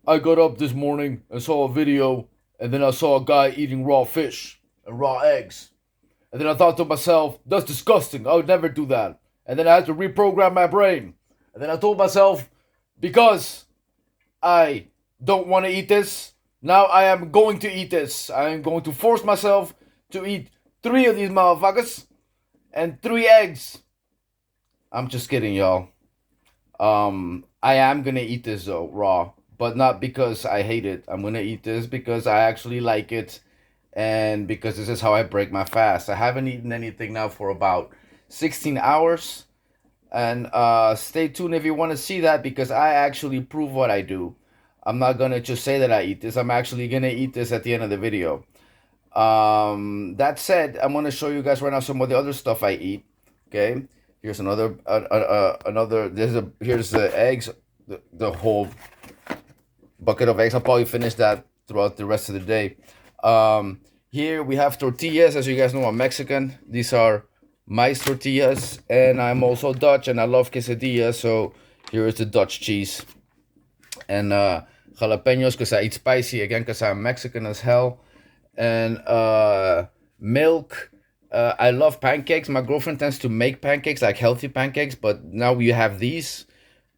I got up this morning and saw a video, and then I saw a guy eating raw fish and raw eggs. And then I thought to myself, that's disgusting. I would never do that. And then I had to reprogram my brain. And then I told myself, because I don't want to eat this, now I am going to eat this. I am going to force myself to eat 3 of these motherfuckers and 3 eggs. I'm just kidding, y'all. I am gonna eat this though, raw, but not because I hate it. I'm gonna eat this because I actually like it, and because this is how I break my fast. I haven't eaten anything now for about 16 hours, and stay tuned if you want to see that because I actually prove what I do. I'm not gonna just say that I eat this. I'm actually gonna eat this at the end of the video. That said, I'm gonna show you guys right now some of the other stuff I eat. Okay, here's another. Here's the eggs, the whole bucket of eggs. I'll probably finish that throughout the rest of the day. Here we have tortillas. As you guys know, I'm Mexican. These are my tortillas, and I'm also Dutch, and I love quesadillas. So here is the Dutch cheese and jalapenos because I eat spicy again because I'm Mexican as hell, and milk. I love pancakes. My girlfriend tends to make pancakes, like healthy pancakes, but now we have these,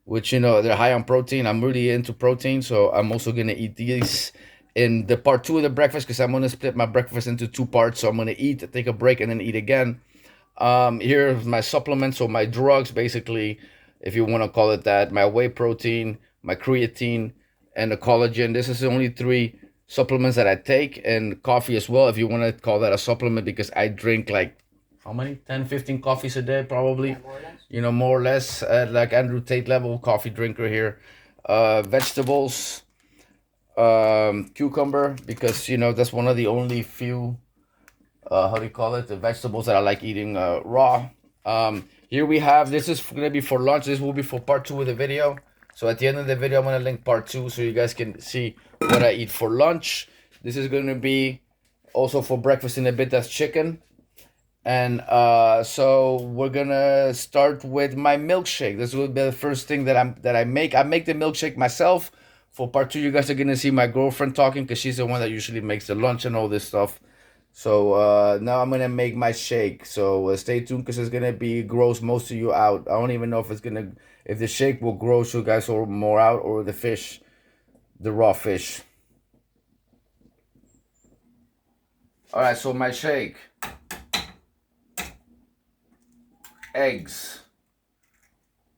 which they're high on protein. I'm really into protein, so I'm also gonna eat these in the part 2 of the breakfast because I'm gonna split my breakfast into 2 parts. So I'm gonna eat, take a break, and then eat again. Here's my supplements, so my drugs, basically, if you want to call it that. My whey protein, my creatine, and the collagen. This is the only 3 supplements that I take, and coffee as well, if you want to call that a supplement, because I drink like how many 10, 15 coffees a day probably. Yeah, more or less, like Andrew Tate level coffee drinker here. Vegetables, cucumber, because that's one of the only few how do you call it, the vegetables that I like eating raw. Here we have, this is gonna be for lunch. This will be for part 2 of the video. So at the end of the video, I'm gonna link part 2 so you guys can see what I eat for lunch. This is gonna be also for breakfast in a bit. That's chicken. And so we're gonna start with my milkshake. This will be the first thing that I make. I make the milkshake myself. For part 2, you guys are gonna see my girlfriend talking because she's the one that usually makes the lunch and all this stuff. So now I'm gonna make my shake. So stay tuned because it's gonna be gross most of you out. I don't even know if the shake will gross you guys or more out, or the fish, the raw fish. All right, so my shake: eggs,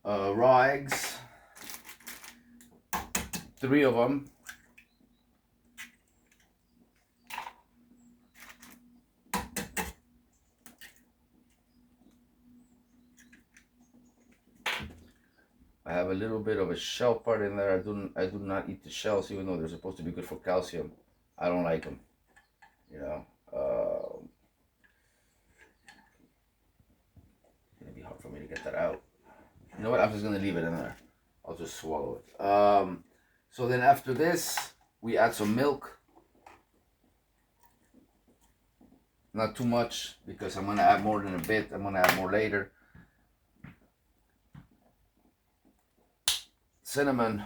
raw eggs, 3 of them. I have a little bit of a shell part in there. I do not eat the shells, even though they're supposed to be good for calcium. I don't like them. It's gonna be hard for me to get that out. You know what? I'm just gonna leave it in there. I'll just swallow it. So then after this, we add some milk. Not too much because I'm gonna add more in a bit. I'm gonna add more later. Cinnamon.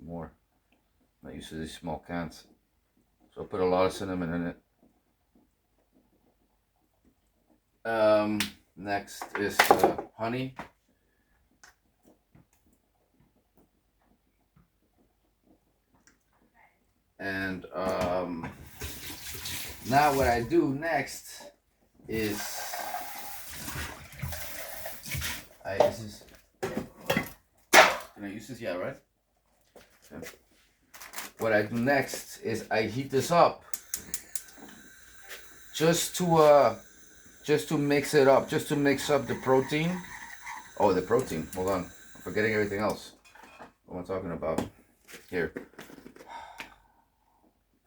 More. I'm not used to these small cans, so I'll put a lot of cinnamon in it. Next is honey. And now what I do next is can I use this? Yeah, right? Okay. What I do next is I heat this up just to mix it up, just to mix up the protein. Oh, the protein. Hold on. I'm forgetting everything else. What am I talking about? Here.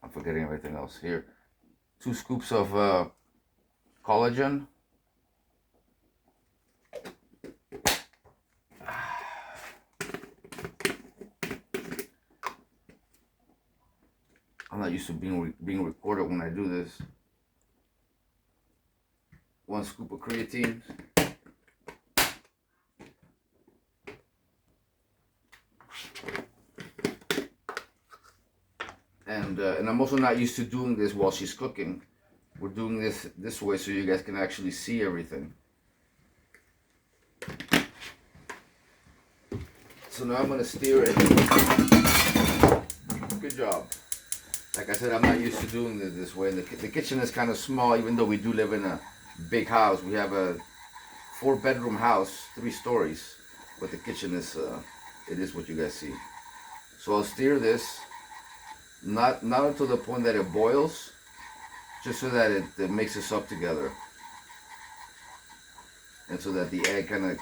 I'm forgetting everything else. Here. 2 scoops of collagen. I'm not used to being recorded when I do this. 1 scoop of creatine. And I'm also not used to doing this while she's cooking. We're doing this way so you guys can actually see everything. So now I'm gonna steer it. Good job. Like I said, I'm not used to doing this way. The kitchen is kind of small, even though we do live in a big house. We have a 4-bedroom house, 3 stories, but the kitchen is it is what you guys see. So I'll steer this, not until the point that it boils, just so that it mixes up together, and so that the egg kind of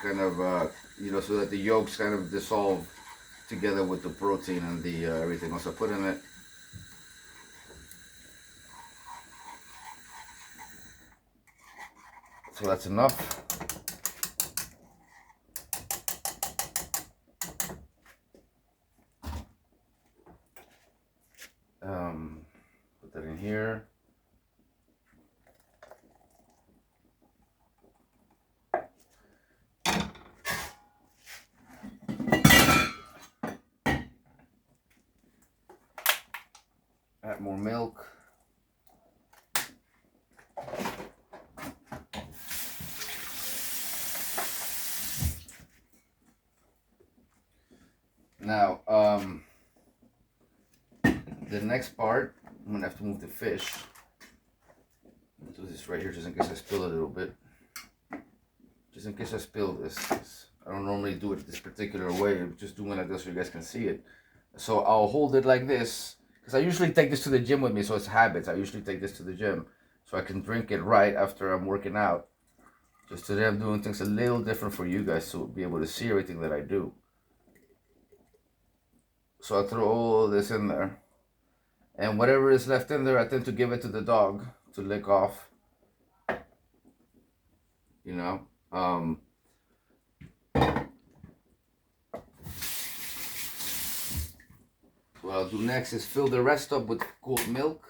so that the yolks kind of dissolve together with the protein and the everything else I put in it. So that's enough. Put that in here. Add more milk. Now, the next part, I'm gonna have to move the fish. I'll do this right here just in case I spill a little bit. Just in case I spill this. I don't normally do it this particular way. I'm just doing it like this so you guys can see it. So I'll hold it like this, because I usually take this to the gym with me, so it's habits. I usually take this to the gym so I can drink it right after I'm working out. Just today I'm doing things a little different for you guys to be able to see everything that I do. So I throw all this in there. And whatever is left in there, I tend to give it to the dog to lick off. You know? What I'll do next is fill the rest up with cold milk.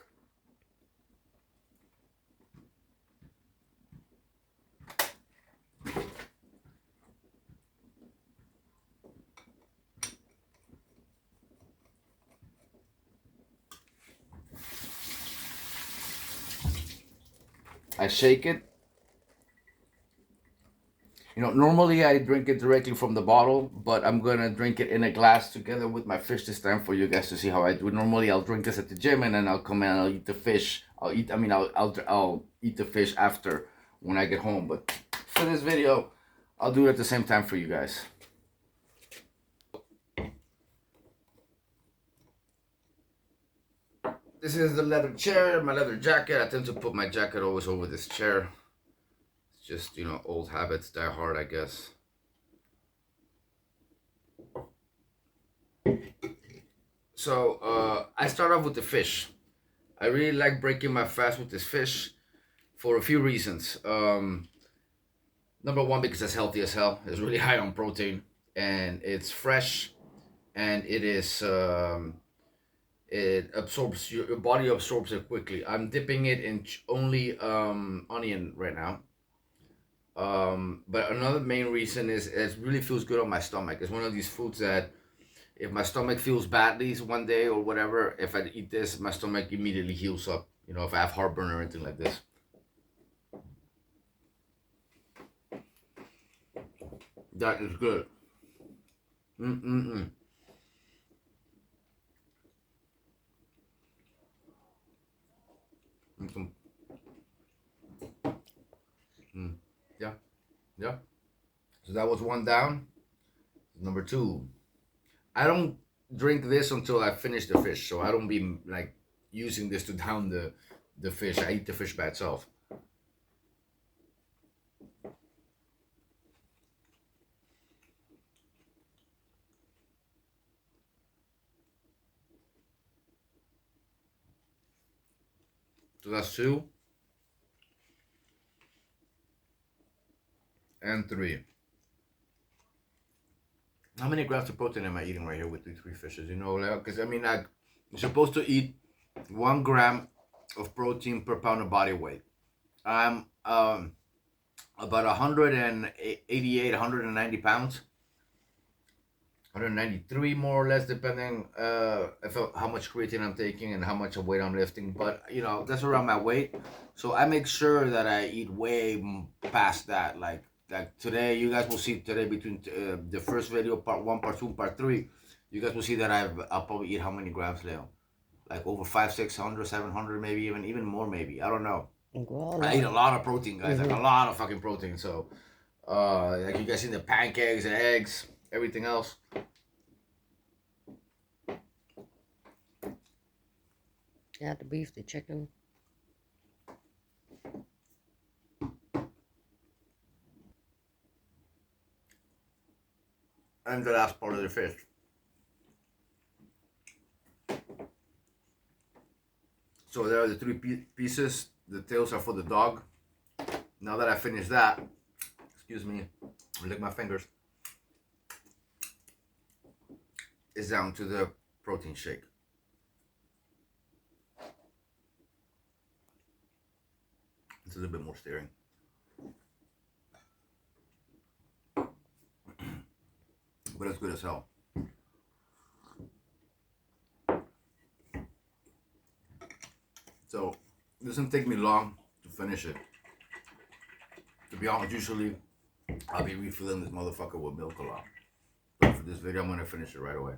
I shake it. You know, normally I drink it directly from the bottle, but I'm gonna drink it in a glass together with my fish this time for you guys to see how I do it. Normally I'll drink this at the gym and then I'll come in and I'll eat the fish. I'll eat the fish after when I get home. But for this video, I'll do it at the same time for you guys. This is the leather chair, my leather jacket. I tend to put my jacket always over this chair. It's just, you know, old habits die hard, I guess. So I start off with the fish. I really like breaking my fast with this fish for a few reasons. Number one, because it's healthy as hell. It's really high on protein and it's fresh, and it is it absorbs, your body absorbs it quickly. I'm dipping it in only onion right now. But another main reason is it really feels good on my stomach. It's one of these foods that if my stomach feels badly one day or whatever, if I eat this, my stomach immediately heals up. You know, if I have heartburn or anything like this. That is good. Mm-mm-mm. Mm. Yeah, yeah. So that was one down. Number two, I don't drink this until I finish the fish. So I don't be like using this to down the fish. I eat the fish by itself. So that's 2 and 3. How many grams of protein am I eating right here with these 3 fishes? You know, because I mean, like, you're supposed to eat 1 gram of protein per pound of body weight. I'm about 188, 190 pounds. 193 more or less, depending how much creatine I'm taking and how much of weight I'm lifting. But you know, that's around my weight. So I make sure that I eat way past that. Like today, you guys will see today between the first video, part 1, part 2, and part 3. You guys will see that I'll probably eat how many grams, Leo? Like over 500, 600, 700, maybe even more, maybe. I don't know. I eat a lot of protein, guys. Like a lot of fucking protein. So, like you guys seen the pancakes and eggs, everything else. Yeah, the beef, the chicken. And the last part of the fish. So there are the 3 pieces. The tails are for the dog. Now that I finished that, excuse me, lick my fingers. It's down to the protein shake. It's a little bit more stirring. But it's good as hell. So it doesn't take me long to finish it. To be honest, usually I'll be refilling this motherfucker with milk a lot. But for this video, I'm gonna finish it right away.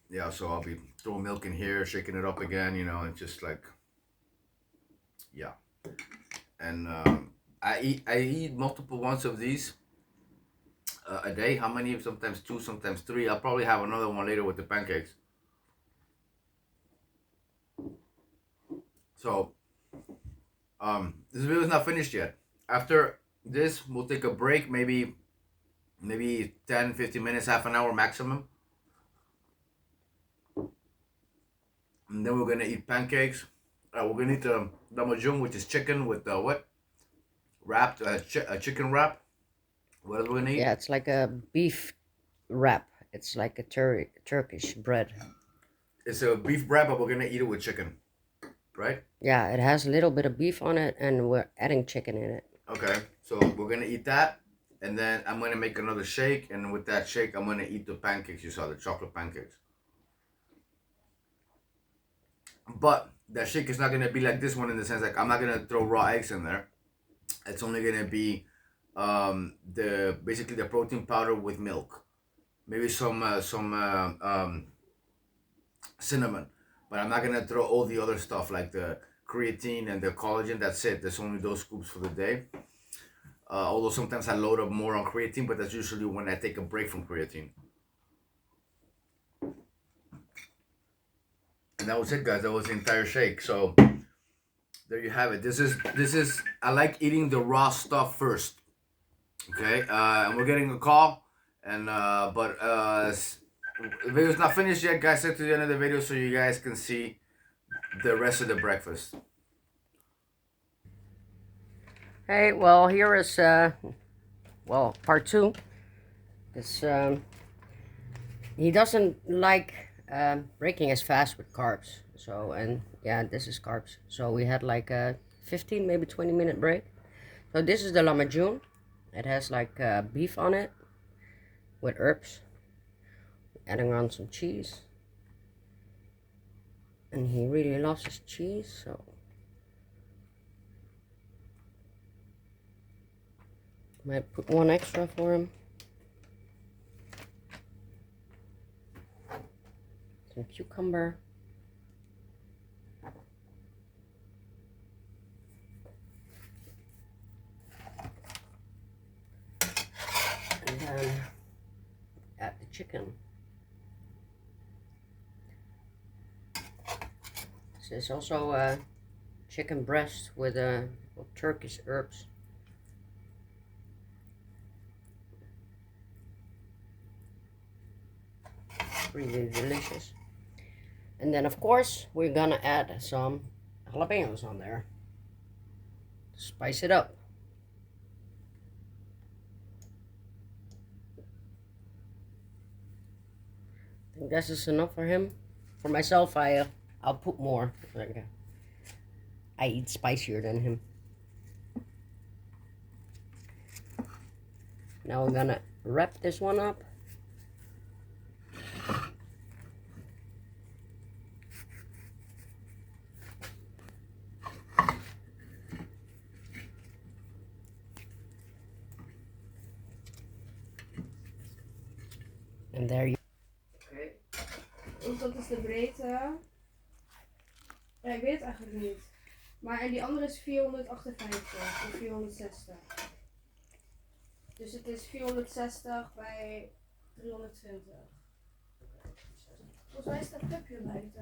Yeah, so I'll be throwing milk in here, shaking it up again, you know, and just like, yeah. And I eat multiple ones of these a day. How many? Sometimes 2, sometimes 3. I'll probably have another one later with the pancakes. So this video is not finished yet. After this, we'll take a break, maybe 10, 15 minutes, half an hour maximum. And then we're gonna eat pancakes. We're gonna eat the damajung, which is chicken with what? Wrapped, a chicken wrap. What are we gonna eat? Yeah, it's like a beef wrap. It's like a Turkish bread. It's a beef wrap, but we're gonna eat it with chicken, right? Yeah, it has a little bit of beef on it, and we're adding chicken in it. Okay, so we're gonna eat that, and then I'm gonna make another shake, and with that shake, I'm gonna eat the pancakes you saw, the chocolate pancakes. But that shake is not gonna be like this one in the sense like I'm not gonna throw raw eggs in there. It's only gonna be basically the protein powder with milk, maybe some cinnamon, but I'm not gonna throw all the other stuff like the creatine and the collagen. That's it. There's only those scoops for the day. Although sometimes I load up more on creatine, but that's usually when I take a break from creatine. And that was it, guys. That was the entire shake. So there you have it. This is I like eating the raw stuff first. Okay, and we're getting a call, and the video's not finished yet, guys. Stay to the end of the video so you guys can see the rest of the breakfast. Hey, well, here is part 2. This he doesn't like breaking as fast with carbs. So, and yeah, this is carbs. So we had like a 15, maybe 20-minute break. So this is the lamajun. It has like beef on it with herbs. Adding on some cheese. And he really loves his cheese, so might put one extra for him. Some cucumber. And then add the chicken. This is also a chicken breast with Turkish herbs. Really delicious. And then of course we're gonna add some jalapenos on there. Spice it up. I think this is enough for him. For myself, I'll put more. I eat spicier than him. Now we're gonna wrap this one up. And there you Oké. Dus dat is de breedte. Ja, ik weet het eigenlijk niet. Maar en die andere is 458 of 460. Dus het is 460 bij 320. Volgens mij staat Pupje buiten.